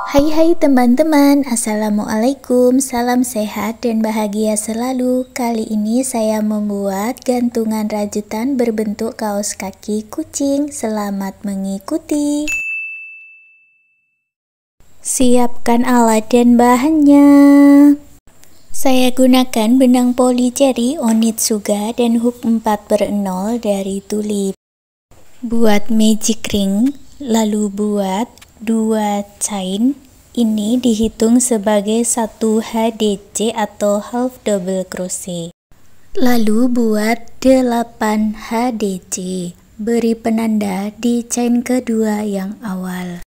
Hai teman-teman, Assalamualaikum, salam sehat dan bahagia selalu. Kali ini saya membuat gantungan rajutan berbentuk kaos kaki kucing. Selamat mengikuti. Siapkan alat dan bahannya. Saya gunakan benang polycherry Onitsuga dan hook 4/0 dari Tulip. Buat magic ring, lalu buat 2 chain. Ini dihitung sebagai 1 HDC atau half double crochet. Lalu buat 8 HDC. Beri penanda di chain kedua yang awal.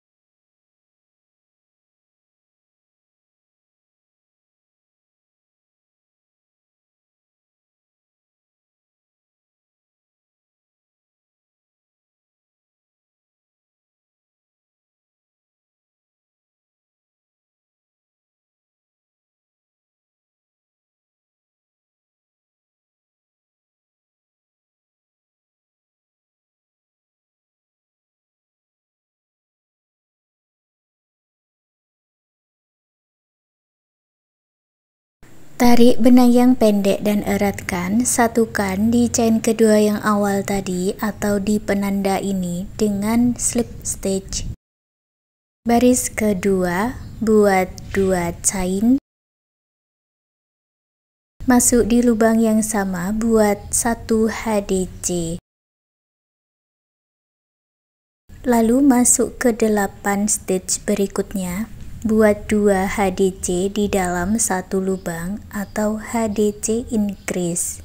Tarik benang yang pendek dan eratkan, satukan di chain kedua yang awal tadi atau di penanda ini dengan slip stitch. Baris kedua, buat 2 chain. Masuk di lubang yang sama, buat 1 HDC. Lalu masuk ke 8 stitch berikutnya. Buat 2 HDC di dalam satu lubang atau HDC increase.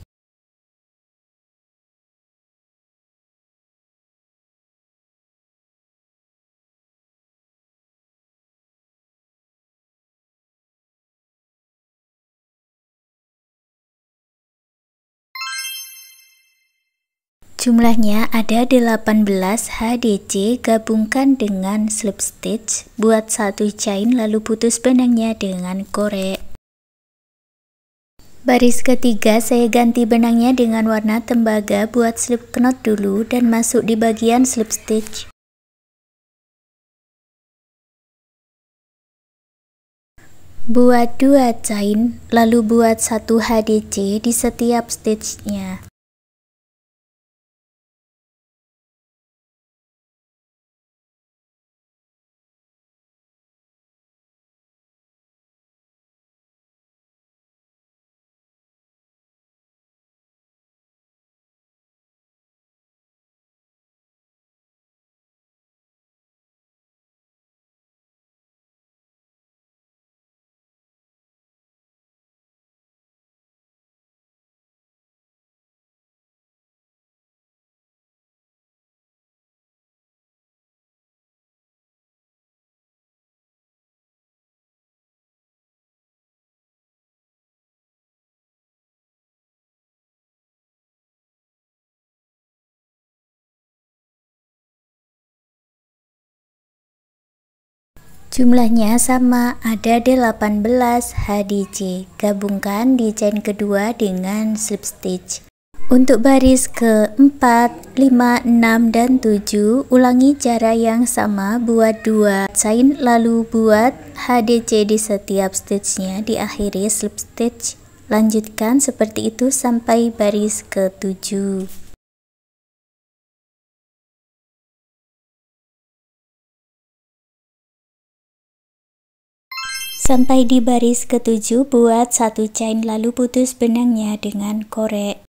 Jumlahnya ada 18 HDC, gabungkan dengan slip stitch, buat 1 chain lalu putus benangnya dengan korek. Baris ketiga saya ganti benangnya dengan warna tembaga, buat slip knot dulu dan masuk di bagian slip stitch. Buat 2 chain, lalu buat 1 HDC di setiap stitchnya. Jumlahnya sama, ada 18 HDC. Gabungkan di chain kedua dengan slip stitch. Untuk baris ke-4, 5, 6, dan 7, ulangi cara yang sama, buat 2 chain lalu buat HDC di setiap stitchnya, diakhiri slip stitch. Lanjutkan seperti itu sampai baris ke-7. Sampai di baris ke-7, buat 1 chain lalu putus benangnya dengan korek.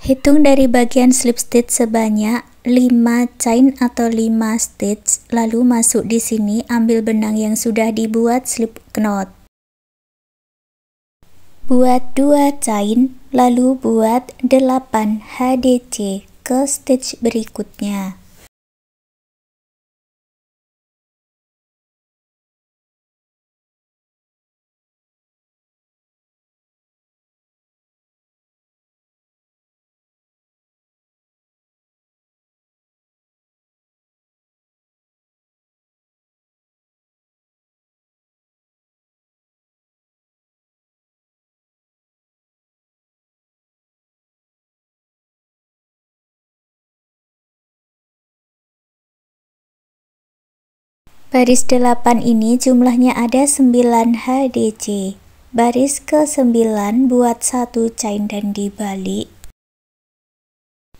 Hitung dari bagian slip stitch sebanyak 5 chain atau 5 stitch, lalu masuk di sini, ambil benang yang sudah dibuat slip knot. Buat 2 chain, lalu buat 8 HDC ke stitch berikutnya. Baris 8 ini jumlahnya ada 9 HDC. Baris ke-9 buat 1 chain dan dibalik.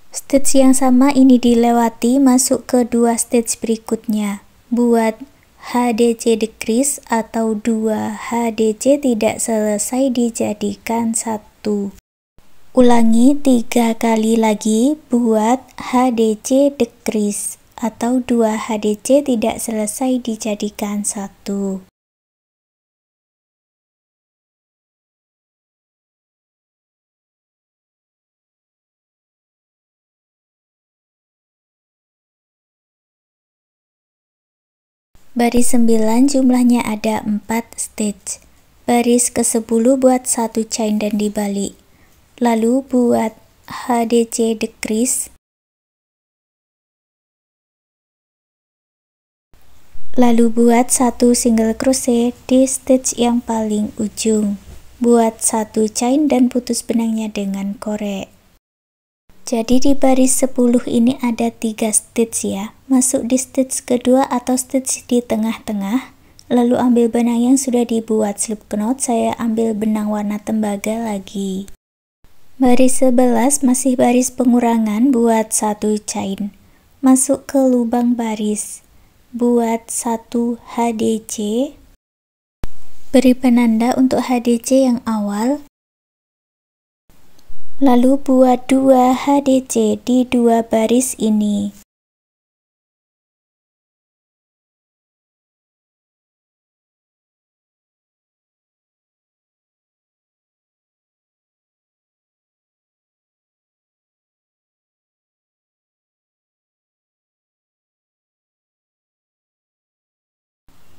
Stitch yang sama ini dilewati, masuk ke 2 stitch berikutnya. Buat HDC decrease atau 2 HDC tidak selesai dijadikan 1. Ulangi 3 kali lagi buat HDC decrease atau 2 HDC tidak selesai dijadikan 1. Baris 9 jumlahnya ada 4 stitch. Baris ke-10 buat 1 chain dan dibalik. Lalu buat HDC decrease. Lalu buat 1 single crochet di stitch yang paling ujung. Buat 1 chain dan putus benangnya dengan korek. Jadi di baris 10 ini ada 3 stitch ya. Masuk di stitch kedua atau stitch di tengah-tengah. Lalu ambil benang yang sudah dibuat slip knot, saya ambil benang warna tembaga lagi. Baris 11 masih baris pengurangan, buat 1 chain. Masuk ke lubang baris. Buat 1 HDC, beri penanda untuk HDC yang awal, lalu buat 2 HDC di 2 baris ini.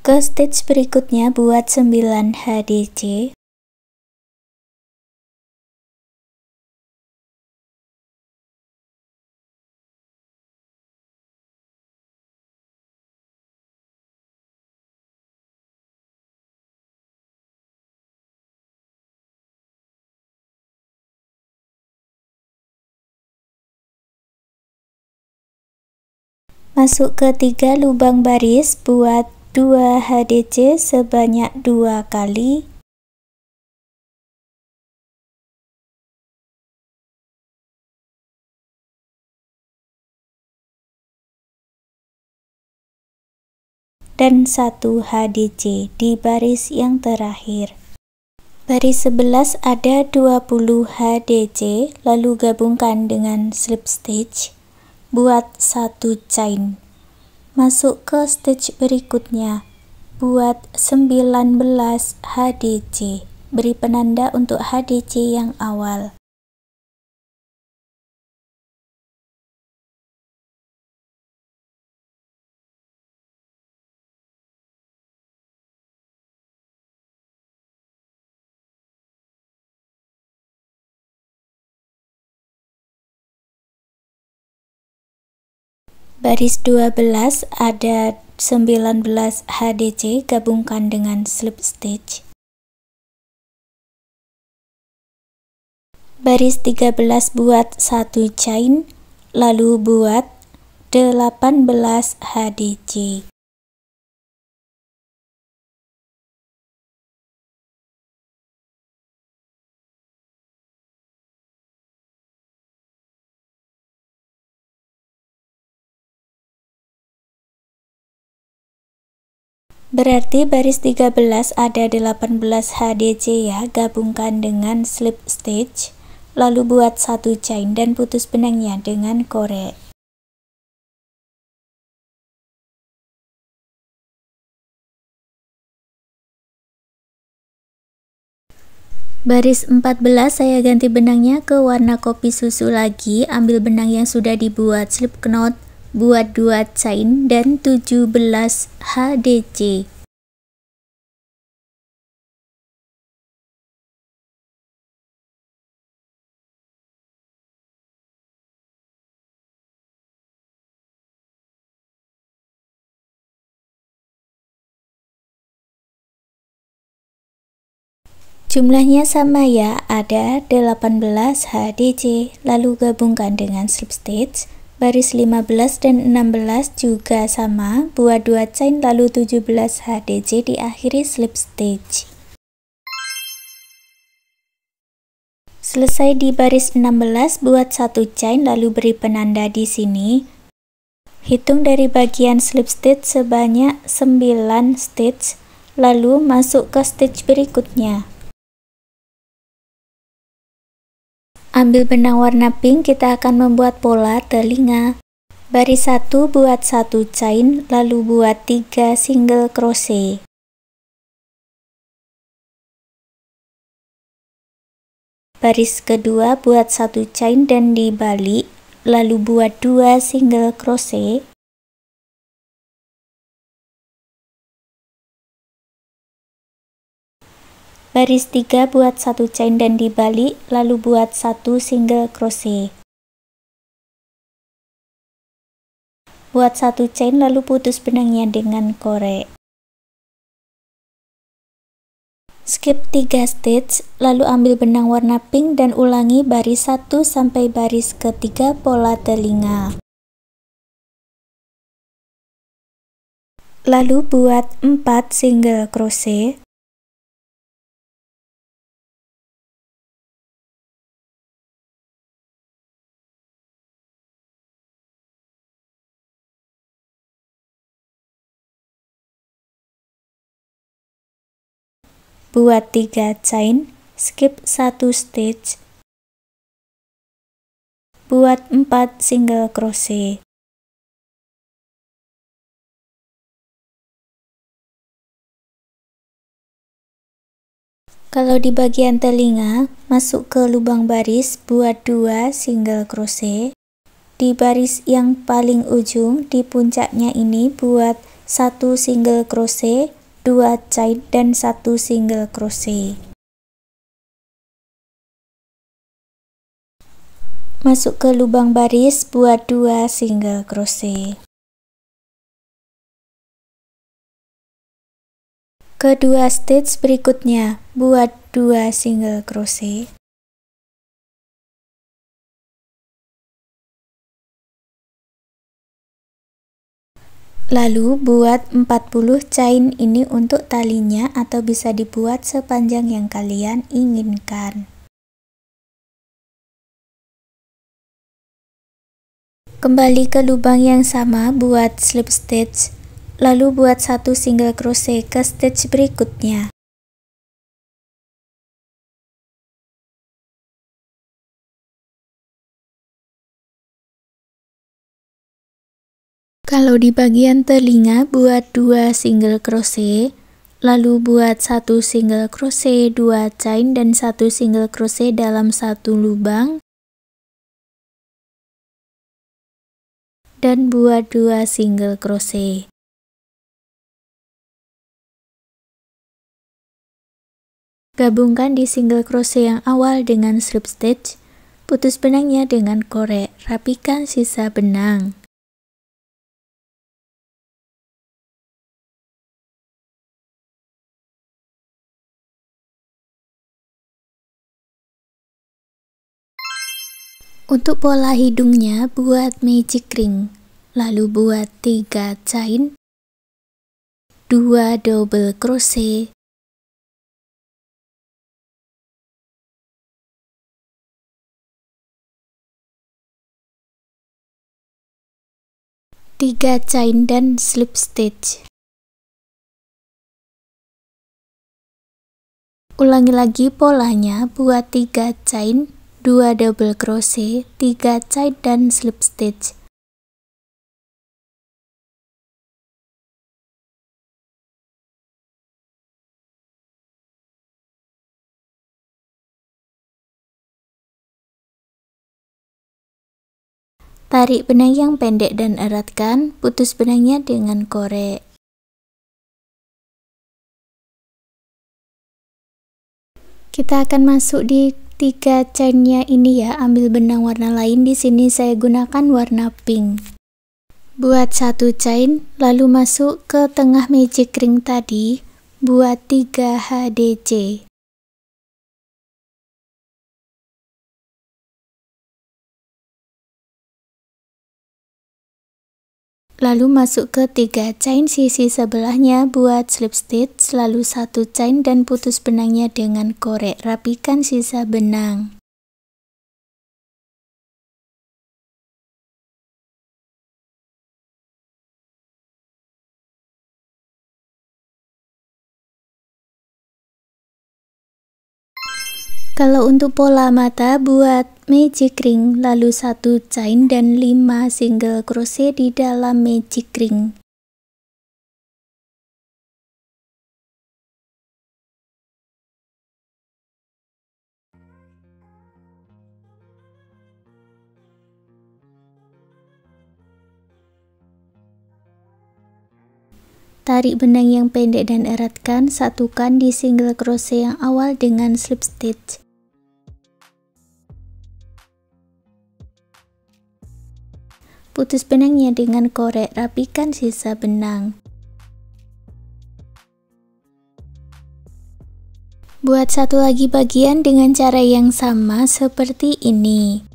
Ke stitch berikutnya buat 9 HDC. Masuk ke 3 lubang baris, buat 2 HDC sebanyak 2 kali. Dan 1 HDC di baris yang terakhir. Baris 11 ada 20 HDC, lalu gabungkan dengan slip stitch. Buat 1 chain. Masuk ke stitch berikutnya. Buat 19 HDC. Beri penanda untuk HDC yang awal. Baris 12 ada 19 HDC, gabungkan dengan slip stitch. Baris 13 buat 1 chain, lalu buat 18 HDC. Berarti baris 13 ada 18 HDC ya, gabungkan dengan slip stitch, lalu buat 1 chain dan putus benangnya dengan korek. Baris 14 saya ganti benangnya ke warna kopi susu lagi, ambil benang yang sudah dibuat slip knot, buat 2 chain dan 17 HDC. Jumlahnya sama ya, ada 18 HDC, lalu gabungkan dengan slip stitch. Baris 15 dan 16 juga sama, buat 2 chain lalu 17 HDC diakhiri slip stitch. Selesai di baris 16, buat 1 chain lalu beri penanda di sini. Hitung dari bagian slip stitch sebanyak 9 stitch, lalu masuk ke stitch berikutnya. Ambil benang warna pink, kita akan membuat pola telinga. Baris 1 buat 1 chain, lalu buat 3 single crochet. Baris kedua buat 1 chain dan dibalik, lalu buat 2 single crochet. Baris 3 buat 1 chain dan dibalik, lalu buat 1 single crochet. Buat 1 chain lalu putus benangnya dengan korek. Skip 3 stitch, lalu ambil benang warna pink dan ulangi baris 1 sampai baris ketiga pola telinga. Lalu buat 4 single crochet. Buat 3 chain, skip 1 stitch. Buat 4 single crochet. Kalau di bagian telinga, masuk ke lubang baris, buat 2 single crochet. Di baris yang paling ujung, di puncaknya ini buat 1 single crochet, 2 chain dan 1 single crochet. Masuk ke lubang baris, buat 2 single crochet. Kedua stitch berikutnya, buat 2 single crochet. Lalu buat 40 chain ini untuk talinya atau bisa dibuat sepanjang yang kalian inginkan. Kembali ke lubang yang sama, buat slip stitch, lalu buat 1 single crochet ke stitch berikutnya. Kalau di bagian telinga, buat 2 single crochet, lalu buat 1 single crochet, 2 chain dan 1 single crochet dalam satu lubang, dan buat 2 single crochet. Gabungkan di single crochet yang awal dengan slip stitch, putus benangnya dengan korek, rapikan sisa benang. Untuk pola hidungnya, buat magic ring, lalu buat 3 chain, 2 double crochet, tiga chain dan slip stitch. Ulangi lagi polanya, buat 3 chain, 2 double crochet, 3 chain dan slip stitch. Tarik benang yang pendek dan eratkan, putus benangnya dengan korek. Kita akan masuk di 3 chainnya ini ya, ambil benang warna lain. Di sini saya gunakan warna pink. Buat 1 chain, lalu masuk ke tengah magic ring tadi, buat 3 HDC. Lalu masuk ke 3 chain sisi sebelahnya buat slip stitch, lalu 1 chain dan putus benangnya dengan korek. Rapikan sisa benang. Kalau untuk pola mata, buat magic ring, lalu 1 chain dan 5 single crochet di dalam magic ring. Tarik benang yang pendek dan eratkan, satukan di single crochet yang awal dengan slip stitch. Putus benangnya dengan korek, rapikan sisa benang. Buat satu lagi bagian dengan cara yang sama seperti ini.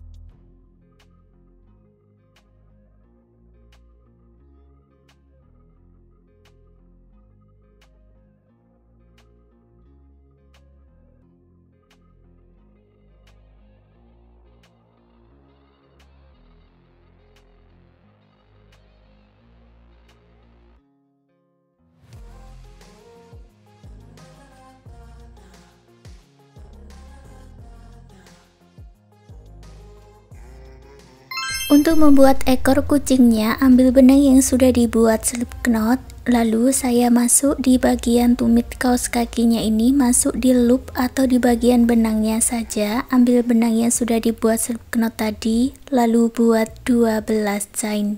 Untuk membuat ekor kucingnya, ambil benang yang sudah dibuat slip knot, lalu saya masuk di bagian tumit kaos kakinya ini, masuk di loop atau di bagian benangnya saja. Ambil benang yang sudah dibuat slip knot tadi, lalu buat 12 chain.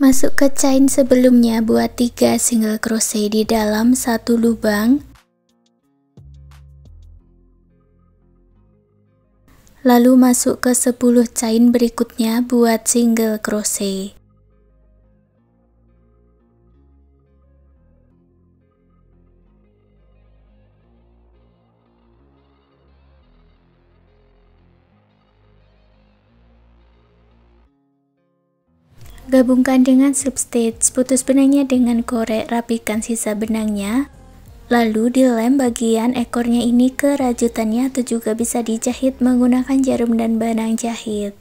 Masuk ke chain sebelumnya, buat 3 single crochet di dalam 1 lubang. Lalu masuk ke 10 chain berikutnya, buat single crochet. Gabungkan dengan slip stitch, putus benangnya dengan korek, rapikan sisa benangnya, lalu dilem bagian ekornya ini ke rajutannya atau juga bisa dijahit menggunakan jarum dan benang jahit.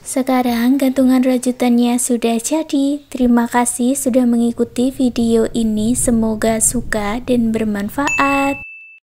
Sekarang gantungan rajutannya sudah jadi. Terima kasih sudah mengikuti video ini, semoga suka dan bermanfaat.